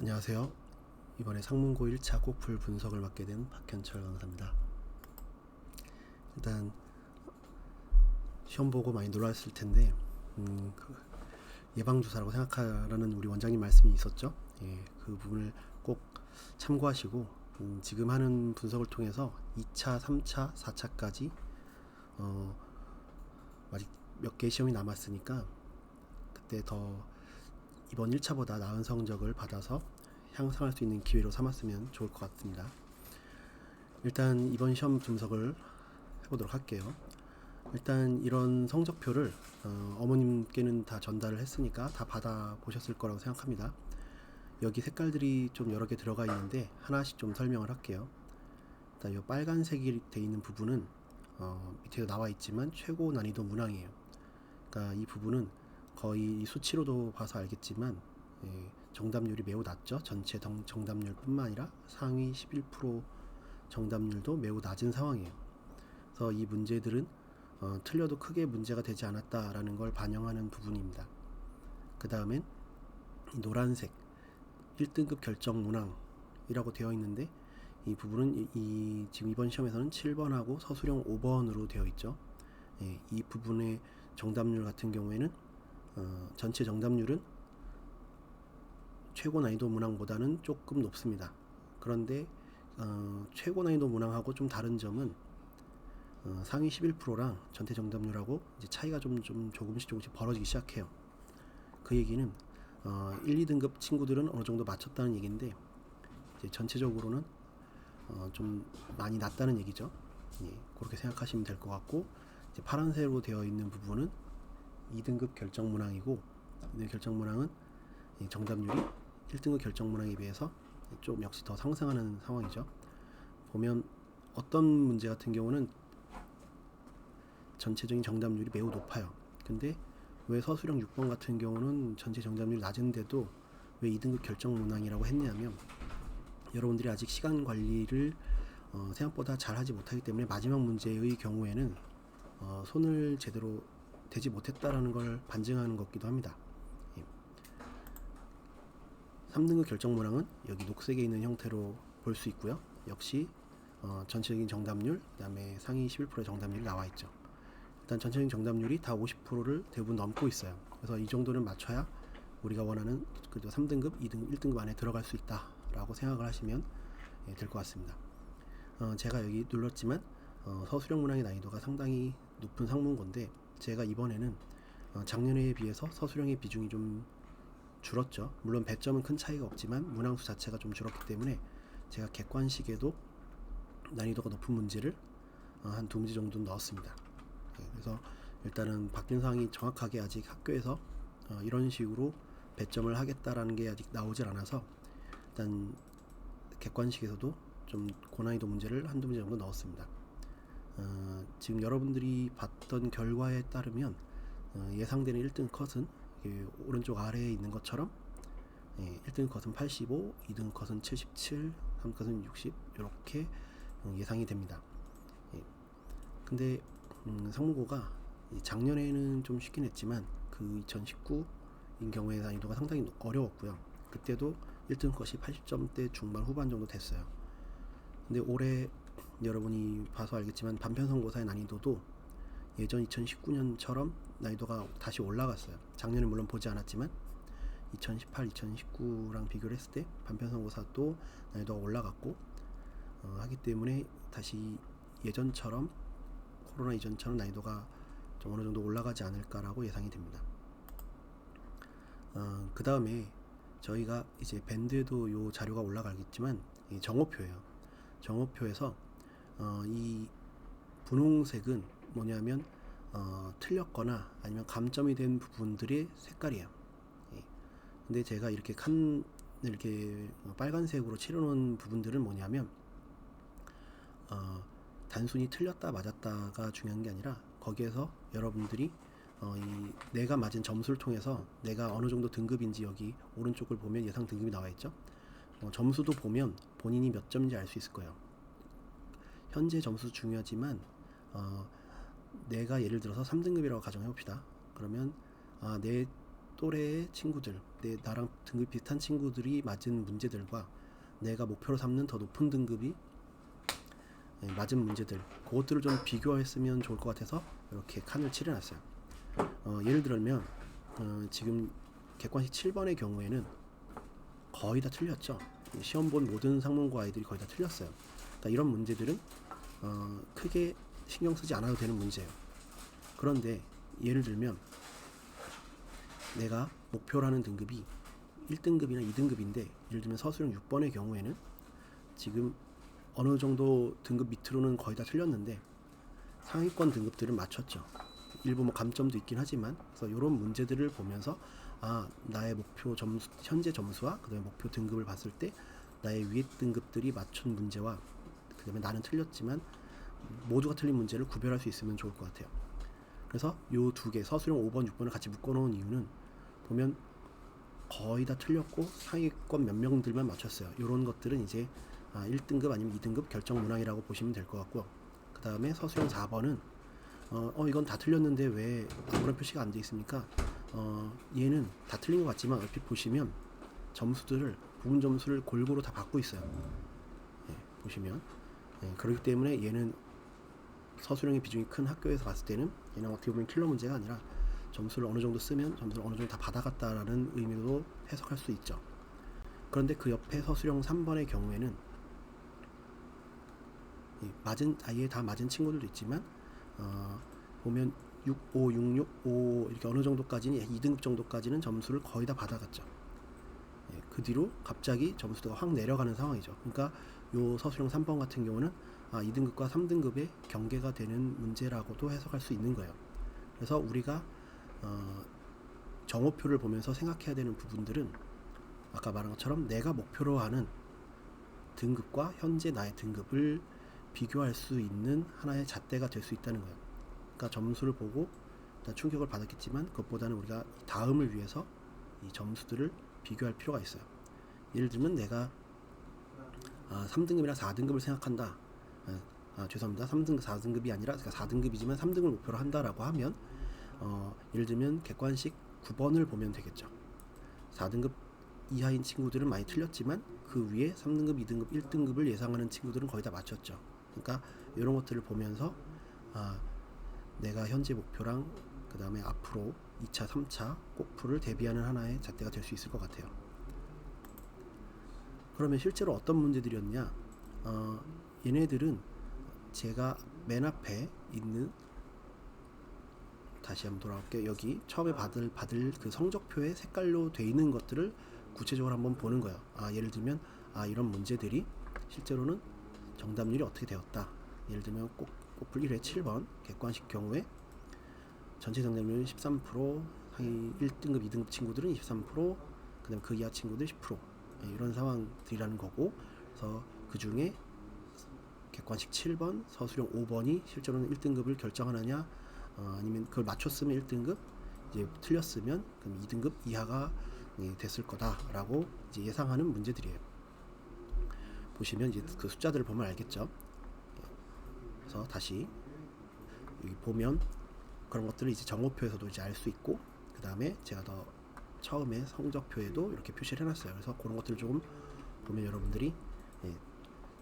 안녕하세요. 이번에 상문고 1차 꼭풀 분석을 맡게 된 박현철 강사입니다. 일단 시험 보고 많이 놀랐을 텐데 그 예방주사라고 생각하라는 우리 원장님 말씀이 있었죠. 그 부분을 꼭 참고하시고 지금 하는 분석을 통해서 2차, 3차, 4차까지 아직 몇 개 시험이 남았으니까 그때 더 이번 1차보다 나은 성적을 받아서 향상할 수 있는 기회로 삼았으면 좋을 것 같습니다. 일단 이번 시험 분석을 해보도록 할게요. 일단 이런 성적표를 어머님께는 다 전달을 했으니까 다 받아보셨을 거라고 생각합니다. 여기 색깔들이 좀 여러 개 들어가 있는데 하나씩 좀 설명을 할게요. 일단 이 빨간색이 되어 있는 부분은 밑에도 나와 있지만 최고 난이도 문항이에요. 그러니까 이 부분은 거의 수치로도 봐서 알겠지만 정답률이 매우 낮죠. 전체 정답률뿐만 아니라 상위 11% 정답률도 매우 낮은 상황이에요. 그래서 이 문제들은 틀려도 크게 문제가 되지 않았다라는 걸 반영하는 부분입니다. 그 다음엔 노란색 1등급 결정 문항이라고 되어 있는데 이 부분은 지금 이번 시험에서는 7번하고 서술형 5번으로 되어 있죠. 이 부분의 정답률 같은 경우에는 전체 정답률은 최고 난이도 문항보다는 조금 높습니다. 그런데 최고 난이도 문항하고 좀 다른 점은 상위 11%랑 전체 정답률하고 이제 차이가 조금씩 벌어지기 시작해요. 그 얘기는 1, 2등급 친구들은 어느 정도 맞췄다는 얘기인데 이제 전체적으로는 좀 많이 낮다는 얘기죠. 그렇게 생각하시면 될 것 같고, 이제 파란색으로 되어 있는 부분은 2등급 결정 문항이고, 2등급 결정 문항은 정답률이 1등급 결정 문항에 비해서 좀 역시 더 상승하는 상황이죠. 보면 어떤 문제 같은 경우는 전체적인 정답률이 매우 높아요. 근데 왜 서술형 6번 같은 경우는 전체 정답률이 낮은데도 왜 2등급 결정 문항이라고 했냐면, 여러분들이 아직 시간 관리를 생각보다 잘 하지 못하기 때문에 마지막 문제의 경우에는 손을 제대로 대지 못했다라는 걸 반증하는 것기도 합니다. 3등급 결정 문항은 여기 녹색에 있는 형태로 볼 수 있고요. 역시 전체적인 정답률, 그 다음에 상위 11%의 정답률이 나와 있죠. 일단 전체적인 정답률이 다 50%를 대부분 넘고 있어요. 그래서 이 정도는 맞춰야 우리가 원하는 3등급, 2등급, 1등급 안에 들어갈 수 있다라고 생각을 하시면 될 것 같습니다. 제가 여기 눌렀지만 서술형 문항의 난이도가 상당히 높은 상문고인데, 제가 이번에는 작년에 비해서 서술형의 비중이 좀 줄었죠. 물론 배점은 큰 차이가 없지만 문항수 자체가 좀 줄었기 때문에 제가 객관식에도 난이도가 높은 문제를 한 두 문제 정도 넣었습니다. 그래서 일단은 바뀐 사항이 정확하게 아직 학교에서 이런 식으로 배점을 하겠다라는 게 아직 나오질 않아서 일단 객관식에서도 좀 고난이도 문제를 한두 문제 정도 넣었습니다. 지금 여러분들이 봤던 결과에 따르면 예상되는 1등 컷은 오른쪽 아래에 있는 것처럼 1등 컷은 85, 2등 컷은 77, 3등 컷은 60 이렇게 예상이 됩니다. 근데 상문고가 작년에는 좀 쉽긴 했지만 그 2019인 경우에 난이도가 상당히 어려웠고요. 그때도 1등 컷이 80점대 중반 후반 정도 됐어요. 근데 올해 여러분이 봐서 알겠지만 반편성고사의 난이도도 예전 2019년처럼 난이도가 다시 올라갔어요. 작년에 물론 보지 않았지만 2018, 2019랑 비교를 했을 때 반편성고사도 난이도가 올라갔고 하기 때문에 다시 예전처럼, 코로나 이전처럼 난이도가 좀 어느 정도 올라가지 않을까라고 예상이 됩니다. 그 다음에 저희가 이제 밴드에도 이 자료가 올라가겠지만 정오표예요. 정오표에서 이 분홍색은 뭐냐면 틀렸거나 아니면 감점이 된 부분들의 색깔이에요. 근데 제가 이렇게 칸을 이렇게 빨간색으로 칠해놓은 부분들은 뭐냐면 단순히 틀렸다 맞았다가 중요한 게 아니라 거기에서 여러분들이 내가 맞은 점수를 통해서 내가 어느 정도 등급인지 여기 오른쪽을 보면 예상 등급이 나와 있죠. 점수도 보면 본인이 몇 점인지 알 수 있을 거예요. 현재 점수 중요하지만 내가 예를 들어서 3등급이라고 가정해 봅시다. 그러면 내 또래의 친구들, 나랑 등급이 비슷한 친구들이 맞은 문제들과 내가 목표로 삼는 더 높은 등급이 맞은 문제들, 그것들을 좀 비교했으면 좋을 것 같아서 이렇게 칸을 칠해놨어요. 예를 들면 지금 객관식 7번의 경우에는 거의 다 틀렸죠. 시험 본 모든 상문고 아이들이 거의 다 틀렸어요. 그러니까 이런 문제들은 크게 신경 쓰지 않아도 되는 문제예요. 그런데 예를 들면 내가 목표로 하는 등급이 1등급이나 2등급인데, 예를 들면 서술형 6번의 경우에는 지금 어느 정도 등급 밑으로는 거의 다 틀렸는데 상위권 등급들은 맞췄죠. 일부 뭐 감점도 있긴 하지만, 그래서 이런 문제들을 보면서 나의 목표 점수, 현재 점수와 그다음에 목표 등급을 봤을 때 나의 위에 등급들이 맞춘 문제와 그다음에 나는 틀렸지만 모두가 틀린 문제를 구별할 수 있으면 좋을 것 같아요. 그래서 요 두 개, 서술형 5번, 6번을 같이 묶어놓은 이유는 보면 거의 다 틀렸고 상위권 몇 명들만 맞췄어요. 이런 것들은 이제 1등급 아니면 2등급 결정 문항이라고 보시면 될 것 같고요. 그 다음에 서술형 4번은 이건 다 틀렸는데 왜 아무런 표시가 안 돼 있습니까? 얘는 다 틀린 것 같지만 얼핏 보시면 점수들을, 부분 점수를 골고루 다 받고 있어요. 보시면 그렇기 때문에 얘는 서술형의 비중이 큰 학교에서 봤을 때는 얘는 어떻게 보면 킬러 문제가 아니라 점수를 어느 정도 쓰면 점수를 어느 정도 다 받아갔다라는 의미로 해석할 수 있죠. 그런데 그 옆에 서술형 3번의 경우에는 아예 다 맞은 친구들도 있지만 보면 6, 5, 6, 6, 5 이렇게 어느 정도까지는 2등급 정도까지는 점수를 거의 다 받아갔죠. 그 뒤로 갑자기 점수가 확 내려가는 상황이죠. 그러니까 요 서술형 3번 같은 경우는 2등급과 3등급의 경계가 되는 문제라고도 해석할 수 있는 거예요. 그래서 우리가 정오표를 보면서 생각해야 되는 부분들은 아까 말한 것처럼 내가 목표로 하는 등급과 현재 나의 등급을 비교할 수 있는 하나의 잣대가 될 수 있다는 거예요. 그러니까 점수를 보고 충격을 받았겠지만 그것보다는 우리가 다음을 위해서 이 점수들을 비교할 필요가 있어요. 예를 들면 내가 3등급이나 4등급을 생각한다. 죄송합니다. 3등급, 4등급이 아니라 4등급이지만 3등을 목표로 한다라고 하면 예를 들면 객관식 9번을 보면 되겠죠. 4등급 이하인 친구들은 많이 틀렸지만 그 위에 3등급, 2등급, 1등급을 예상하는 친구들은 거의 다 맞췄죠. 그러니까 이런 것들을 보면서 내가 현재 목표랑 그 다음에 앞으로 2차, 3차 꼭풀을 대비하는 하나의 잣대가 될 수 있을 것 같아요. 그러면 실제로 어떤 문제들이었냐? 얘네들은 제가 맨 앞에 있는, 다시 한번 돌아올게요. 여기 처음에 받을 그 성적표에 색깔로 돼 있는 것들을 구체적으로 한번 보는 거예요. 예를 들면 이런 문제들이 실제로는 정답률이 어떻게 되었다. 예를 들면 꼭풀 1회 7번 객관식 경우에 전체 정답률은 13%, 상위 1등급, 2등급 친구들은 23%, 그 다음 그 이하 친구들 10%, 이런 상황들이라는 거고, 그래서 그 중에 객관식 7번, 서술형 5번이 실제로는 1등급을 결정하느냐, 아니면 그걸 맞췄으면 1등급, 이제 틀렸으면 그럼 2등급 이하가 됐을 거다라고 이제 예상하는 문제들이에요. 보시면 이제 그 숫자들을 보면 알겠죠. 그래서 다시 여기 보면 그런 것들을 이제 정오표에서도 이제 알 수 있고, 그 다음에 제가 더 처음에 성적표에도 이렇게 표시를 해놨어요. 그래서 그런 것들을 조금 보면 여러분들이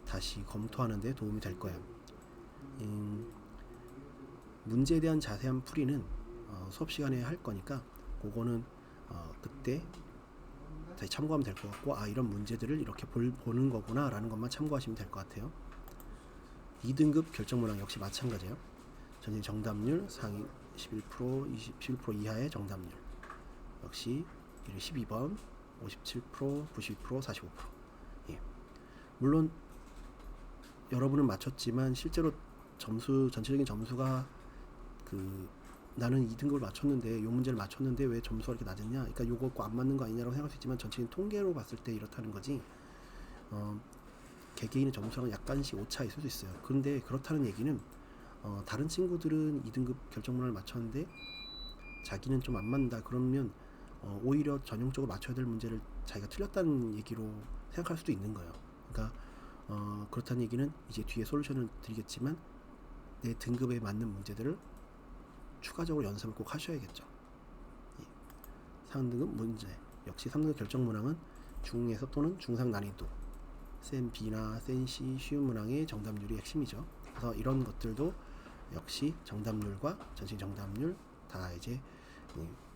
다시 검토하는 데 도움이 될 거예요. 문제에 대한 자세한 풀이는 수업 시간에 할 거니까 그거는 그때 다시 참고하면 될 것 같고, 이런 문제들을 이렇게 보는 거구나 라는 것만 참고하시면 될 것 같아요. 2등급 결정문항 역시 마찬가지예요. 전체 정답률 상위 11%, 11% 이하의 정답률 역시 12번 57%, 92%, 45%. 물론 여러분은 맞췄지만 실제로 전체적인 점수가 나는 2등급을 맞췄는데, 요 문제를 맞췄는데 왜 점수가 이렇게 낮았냐, 그러니까 요거 꼭 안 맞는 거 아니냐라고 생각할 수 있지만 전체적인 통계로 봤을 때 이렇다는 거지, 개개인의 점수랑 약간씩 오차 있을 수 있어요. 그런데 그렇다는 얘기는 다른 친구들은 2등급 결정문을 맞췄는데 자기는 좀 안 맞는다, 그러면 오히려 전형적으로 맞춰야 될 문제를 자기가 틀렸다는 얘기로 생각할 수도 있는 거예요. 그러니까 그렇다는 얘기는 이제 뒤에 솔루션을 드리겠지만 내 등급에 맞는 문제들을 추가적으로 연습을 꼭 하셔야겠죠. 3등급 문제. 역시 3등급 결정 문항은 중에서 또는 중상 난이도, 센 B나 센 C 쉬운 문항의 정답률이 핵심이죠. 그래서 이런 것들도 역시 정답률과 전체 정답률 다 이제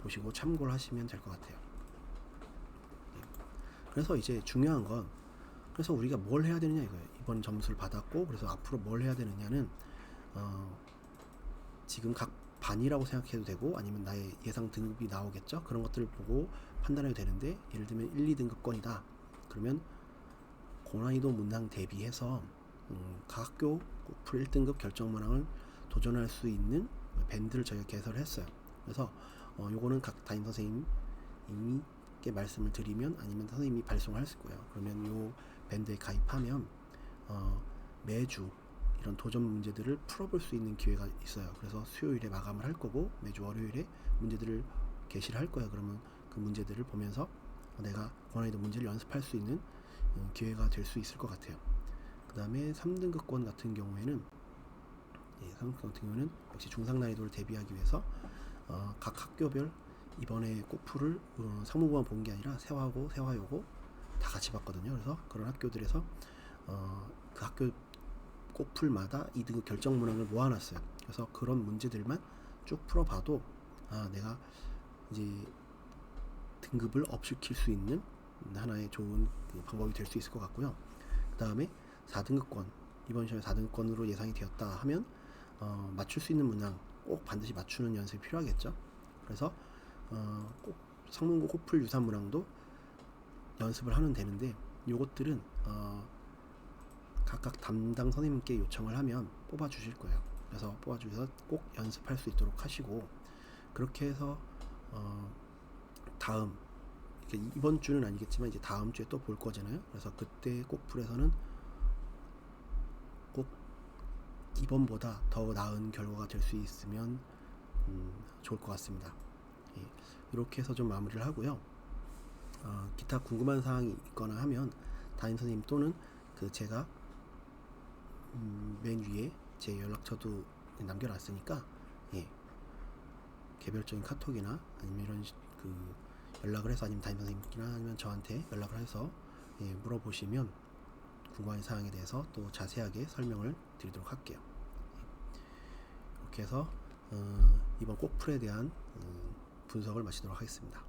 보시고 참고를 하시면 될 것 같아요. 그래서 이제 중요한 건, 그래서 우리가 뭘 해야 되느냐 이거예요. 이번 점수를 받았고 그래서 앞으로 뭘 해야 되느냐는 지금 각 반이라고 생각해도 되고, 아니면 나의 예상 등급이 나오겠죠. 그런 것들을 보고 판단해도 되는데, 예를 들면 1, 2등급권이다. 그러면 고난이도 문항 대비해서 각 학교 풀 1등급 결정 문항을 도전할 수 있는 밴드를 저희가 개설을 했어요. 그래서 요거는 각 담임 선생님께 말씀을 드리면, 아니면 선생님이 발송을 할 거예요. 그러면 요 밴드에 가입하면 매주 이런 도전 문제들을 풀어볼 수 있는 기회가 있어요. 그래서 수요일에 마감을 할 거고 매주 월요일에 문제들을 게시를 할 거예요. 그러면 그 문제들을 보면서 내가 고난이도 문제를 연습할 수 있는 기회가 될 수 있을 것 같아요. 그 다음에 3등급권 같은 경우에는 3등급 같은 경우는 역시 중상 난이도를 대비하기 위해서 각 학교별 이번에 꽃풀을 상무부만 본 게 아니라 세화고 세화여고 다 같이 봤거든요. 그래서 그런 학교들에서 그 학교 꽃풀마다 2등급 결정 문항을 모아놨어요. 그래서 그런 문제들만 쭉 풀어봐도 내가 이제 등급을 업시킬 수 있는 하나의 좋은 방법이 될 수 있을 것 같고요. 그 다음에 4등급권, 이번 시험에 4등급권으로 예상이 되었다 하면 맞출 수 있는 문항 꼭 반드시 맞추는 연습이 필요하겠죠. 그래서 꼭 성문고 꽃풀 유산 문항도 연습을 하면 되는데, 요것들은 각각 담당 선생님께 요청을 하면 뽑아 주실 거예요. 그래서 뽑아 주셔서 꼭 연습할 수 있도록 하시고, 그렇게 해서 다음 이번 주는 아니겠지만 이제 다음 주에 또 볼 거잖아요. 그래서 그때 꽃풀에서는 꼭 이번보다 더 나은 결과가 될 수 있으면 좋을 것 같습니다. 이렇게 해서 좀 마무리를 하고요. 기타 궁금한 사항이 있거나 하면 담임 선생님 또는 제가 맨 위에 제 연락처도 남겨놨으니까 개별적인 카톡이나 아니면 이런 연락을 해서, 아니면 담임 선생님이나 아니면 저한테 연락을 해서 물어보시면 궁금한 사항에 대해서 또 자세하게 설명을 드리도록 할게요. 이렇게 해서 이번 꽃풀에 대한 분석을 마치도록 하겠습니다.